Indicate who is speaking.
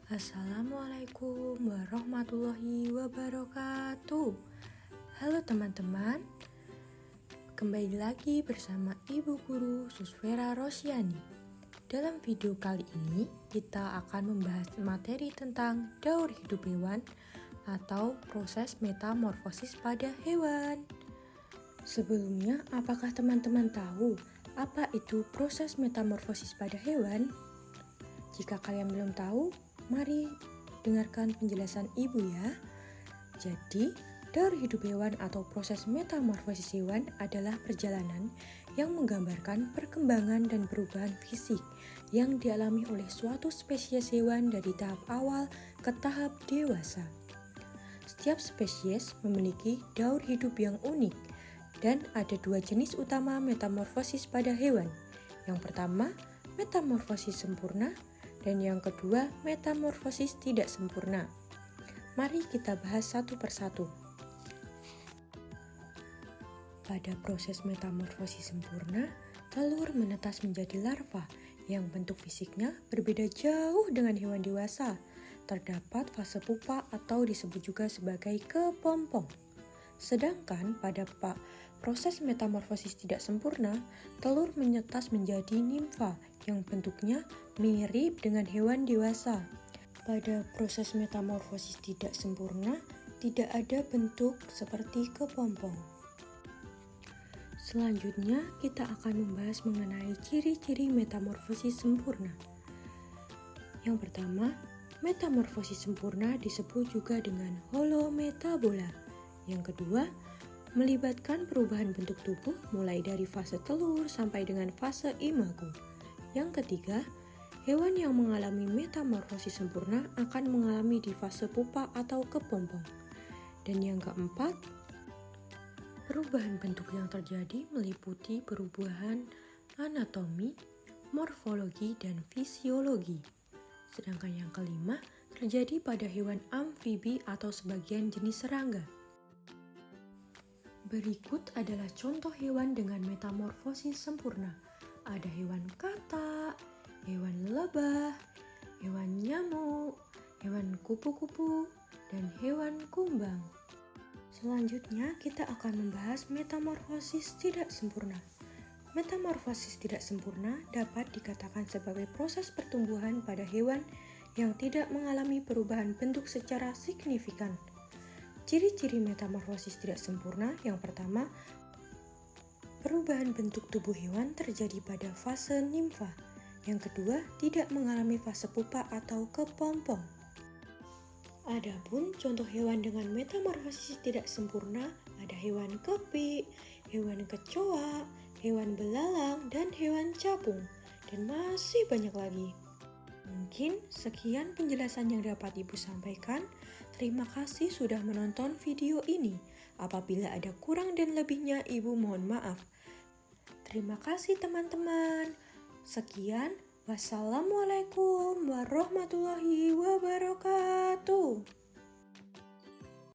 Speaker 1: Assalamualaikum warahmatullahi wabarakatuh. Halo teman-teman, kembali lagi bersama Ibu Guru Suswera Rosyani. Dalam video kali ini kita akan membahas materi tentang daur hidup hewan atau proses metamorfosis pada hewan. Sebelumnya, apakah teman-teman tahu apa itu proses metamorfosis pada hewan? Jika kalian belum tahu, mari dengarkan penjelasan Ibu ya. Jadi, daur hidup hewan atau proses metamorfosis hewan adalah perjalanan yang menggambarkan perkembangan dan perubahan fisik yang dialami oleh suatu spesies hewan dari tahap awal ke tahap dewasa. Setiap spesies memiliki daur hidup yang unik dan ada dua jenis utama metamorfosis pada hewan. Yang pertama, metamorfosis sempurna, dan yang kedua, metamorfosis tidak sempurna. Mari kita bahas satu persatu. Pada proses metamorfosis sempurna, telur menetas menjadi larva yang bentuk fisiknya berbeda jauh dengan hewan dewasa. Terdapat fase pupa atau disebut juga sebagai kepompong. Sedangkan pada proses metamorfosis tidak sempurna, telur menetas menjadi nimfa yang bentuknya mirip dengan hewan dewasa. Pada proses metamorfosis tidak sempurna, tidak ada bentuk seperti kepompong. Selanjutnya, kita akan membahas mengenai ciri-ciri metamorfosis sempurna. Yang pertama, metamorfosis sempurna disebut juga dengan holometabola. Yang kedua, melibatkan perubahan bentuk tubuh mulai dari fase telur sampai dengan fase imago. Yang ketiga, hewan yang mengalami metamorfosis sempurna akan mengalami di fase pupa atau kepompong. Dan yang keempat, perubahan bentuk yang terjadi meliputi perubahan anatomi, morfologi, dan fisiologi. Sedangkan yang kelima, terjadi pada hewan amfibi atau sebagian jenis serangga. Berikut adalah contoh hewan dengan metamorfosis sempurna. Ada hewan katak, hewan lebah, hewan nyamuk, hewan kupu-kupu, dan hewan kumbang. Selanjutnya, kita akan membahas metamorfosis tidak sempurna. Metamorfosis tidak sempurna dapat dikatakan sebagai proses pertumbuhan pada hewan yang tidak mengalami perubahan bentuk secara signifikan. Ciri-ciri metamorfosis tidak sempurna yang pertama, perubahan bentuk tubuh hewan terjadi pada fase nimfa. Yang kedua, tidak mengalami fase pupa atau kepompong. Adapun contoh hewan dengan metamorfosis tidak sempurna ada hewan kepik, hewan kecoa, hewan belalang, dan hewan capung, dan masih banyak lagi. Mungkin sekian penjelasan yang dapat Ibu sampaikan. Terima kasih sudah menonton video ini. Apabila ada kurang dan lebihnya, Ibu mohon maaf. Terima kasih teman-teman. Sekian, wassalamualaikum warahmatullahi wabarakatuh.